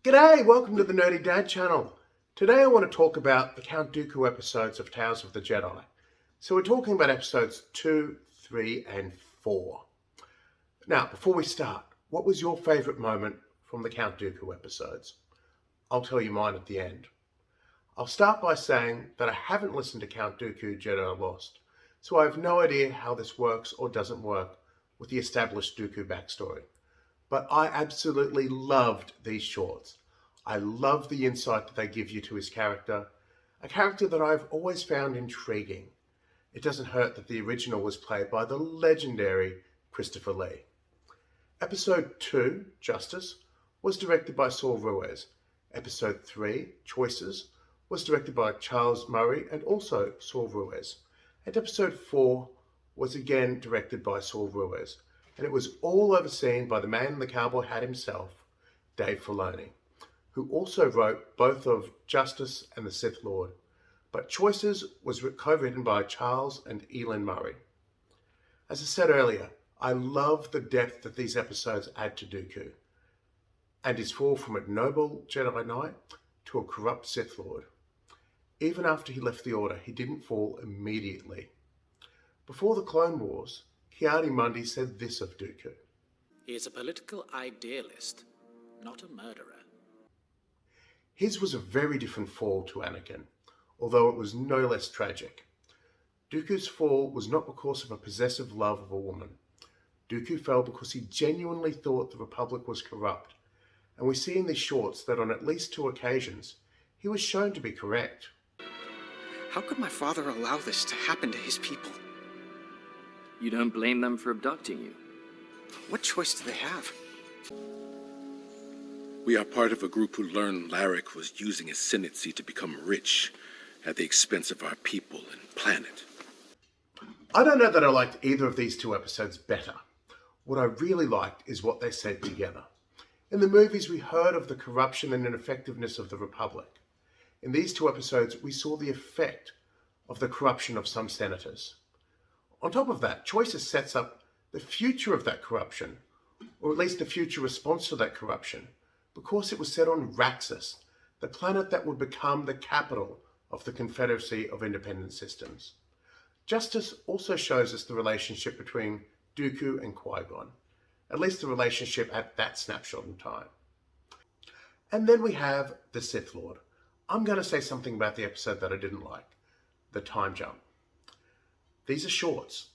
G'day, welcome to the Nerdy Dad channel. Today I want to talk about the Count Dooku episodes of Tales of the Jedi. So we're talking about episodes 2, 3 and 4. Now, before we start, what was your favourite moment from the Count Dooku episodes? I'll tell you mine at the end. I'll start by saying that I haven't listened to Count Dooku Jedi Lost, so I have no idea how this works or doesn't work with the established Dooku backstory. But I absolutely loved these shorts. I love the insight that they give you to his character, a character that I've always found intriguing. It doesn't hurt that the original was played by the legendary Christopher Lee. Episode 2, Justice, was directed by Saul Ruiz. Episode 3, Choices, was directed by Charles Murray and also Saul Ruiz. And episode 4 was again directed by Saul Ruiz. And it was all overseen by the man in the cowboy hat himself, Dave Filoni, who also wrote both of Justice and the Sith Lord. But Choices was co-written by Charles and Elin Murray. As I said earlier, I love the depth that these episodes add to Dooku, and his fall from a noble Jedi Knight to a corrupt Sith Lord. Even after he left the Order, he didn't fall immediately. Before the Clone Wars, Ki-Adi-Mundi said this of Dooku. He is a political idealist, not a murderer. His was a very different fall to Anakin, although it was no less tragic. Dooku's fall was not because of a possessive love of a woman. Dooku fell because he genuinely thought the Republic was corrupt, and we see in these shorts that on at least 2 occasions, he was shown to be correct. How could my father allow this to happen to his people? You don't blame them for abducting you? What choice do they have? We are part of a group who learned Larrick was using his ascendancy to become rich at the expense of our people and planet. I don't know that I liked either of these 2 episodes better. What I really liked is what they said together. In the movies, we heard of the corruption and ineffectiveness of the Republic. In these 2 episodes, we saw the effect of the corruption of some senators. On top of that, Choices sets up the future of that corruption, or at least the future response to that corruption, because it was set on Raxus, the planet that would become the capital of the Confederacy of Independent Systems. Justice also shows us the relationship between Dooku and Qui-Gon, at least the relationship at that snapshot in time. And then we have the Sith Lord. I'm going to say something about the episode that I didn't like, the time jump. These are shorts.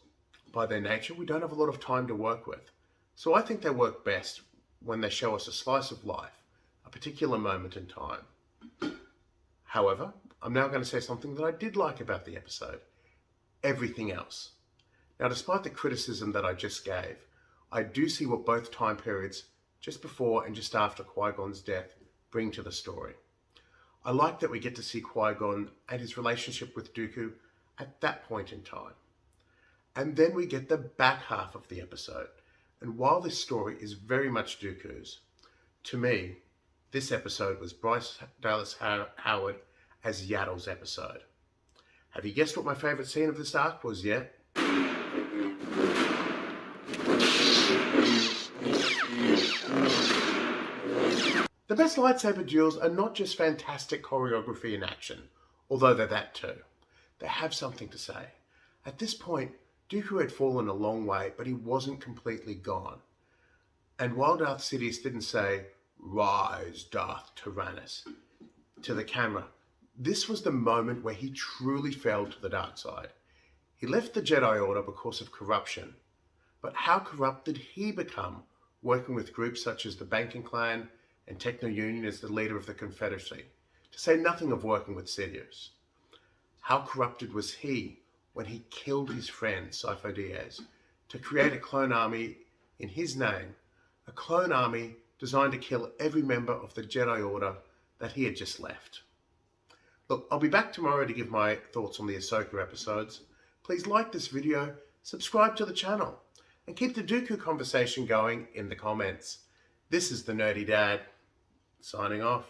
By their nature, we don't have a lot of time to work with. So I think they work best when they show us a slice of life, a particular moment in time. However, I'm now going to say something that I did like about the episode. Everything else. Now, despite the criticism that I just gave, I do see what both time periods, just before and just after Qui-Gon's death, bring to the story. I like that we get to see Qui-Gon and his relationship with Dooku at that point in time. And then we get the back half of the episode. And while this story is very much Dooku's, to me, this episode was Bryce Dallas Howard as Yaddle's episode. Have you guessed what my favourite scene of this arc was yet? The best lightsaber duels are not just fantastic choreography in action, although they're that too. They have something to say. At this point, Dooku had fallen a long way, but he wasn't completely gone. And while Darth Sidious didn't say, "Rise, Darth Tyrannus," to the camera, this was the moment where he truly fell to the dark side. He left the Jedi Order because of corruption. But how corrupt did he become, working with groups such as the Banking Clan and Techno Union as the leader of the Confederacy, to say nothing of working with Sidious? How corrupted was he when he killed his friend, Sifo Dyas, to create a clone army in his name, a clone army designed to kill every member of the Jedi Order that he had just left? Look, I'll be back tomorrow to give my thoughts on the Ahsoka episodes. Please like this video, subscribe to the channel, and keep the Dooku conversation going in the comments. This is the Nerdy Dad, signing off.